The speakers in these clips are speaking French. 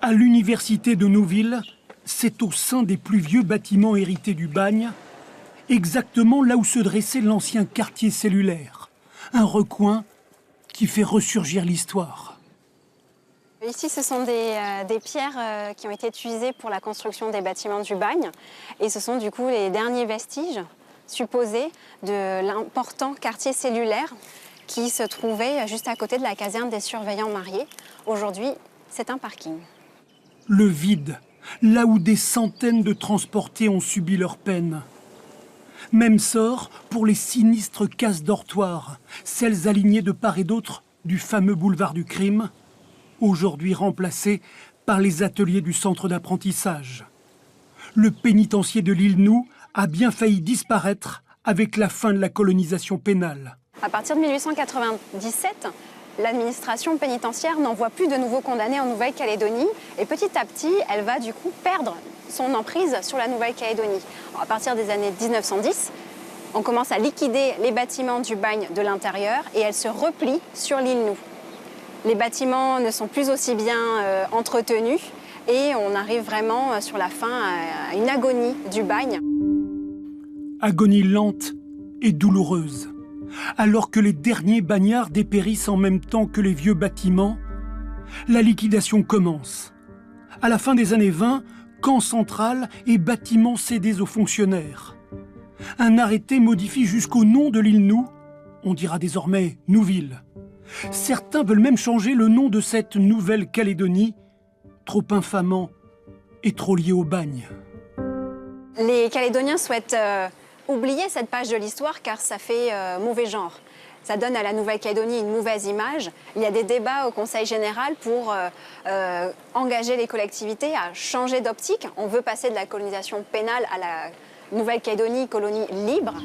À l'université de Nouville, c'est au sein des plus vieux bâtiments hérités du bagne, exactement là où se dressait l'ancien quartier cellulaire, un recoin qui fait ressurgir l'histoire. Ici, ce sont des pierres qui ont été utilisées pour la construction des bâtiments du bagne. Et ce sont du coup les derniers vestiges supposés de l'important quartier cellulaire qui se trouvait juste à côté de la caserne des surveillants mariés. Aujourd'hui, c'est un parking. Le vide, là où des centaines de transportés ont subi leur peine. Même sort pour les sinistres cases dortoirs, celles alignées de part et d'autre du fameux boulevard du crime, aujourd'hui remplacées par les ateliers du centre d'apprentissage. Le pénitencier de l'île Nou a bien failli disparaître avec la fin de la colonisation pénale. À partir de 1897, l'administration pénitentiaire n'envoie plus de nouveaux condamnés en Nouvelle-Calédonie et petit à petit, elle va du coup perdre son emprise sur la Nouvelle-Calédonie. À partir des années 1910, on commence à liquider les bâtiments du bagne de l'intérieur et elle se replie sur l'île Nou. Les bâtiments ne sont plus aussi bien entretenus et on arrive vraiment sur la fin à une agonie du bagne. Agonie lente et douloureuse. Alors que les derniers bagnards dépérissent en même temps que les vieux bâtiments, la liquidation commence. À la fin des années 20, camp central et bâtiments cédés aux fonctionnaires. Un arrêté modifie jusqu'au nom de l'île Nou, on dira désormais Nouville. Certains veulent même changer le nom de cette Nouvelle-Calédonie, trop infamant et trop lié au bagne. Les Calédoniens souhaitent oublier cette page de l'histoire car ça fait mauvais genre. Ça donne à la Nouvelle-Calédonie une mauvaise image. Il y a des débats au Conseil général pour engager les collectivités à changer d'optique. On veut passer de la colonisation pénale à la Nouvelle-Calédonie, colonie libre.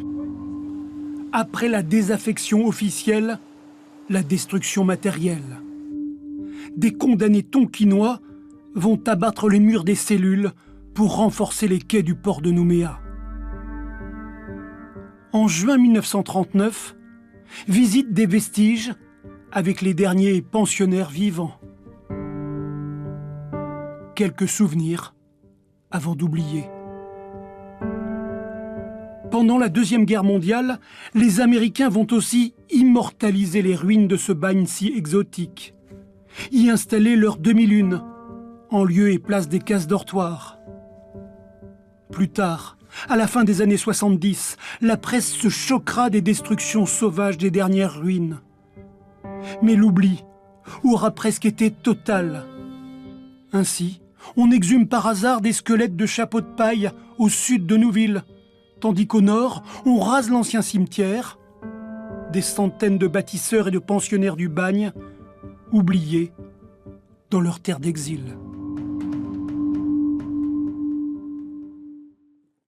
Après la désaffection officielle, la destruction matérielle. Des condamnés tonkinois vont abattre les murs des cellules pour renforcer les quais du port de Nouméa. En juin 1939, visite des vestiges avec les derniers pensionnaires vivants. Quelques souvenirs avant d'oublier. Pendant la Deuxième Guerre mondiale, les Américains vont aussi immortaliser les ruines de ce bagne si exotique, y installer leur demi-lune, en lieu et place des cases dortoirs. Plus tard, à la fin des années 70, la presse se choquera des destructions sauvages des dernières ruines. Mais l'oubli aura presque été total. Ainsi, on exhume par hasard des squelettes de chapeaux de paille au sud de Nouville, tandis qu'au nord, on rase l'ancien cimetière. Des centaines de bâtisseurs et de pensionnaires du bagne, oubliés dans leur terre d'exil.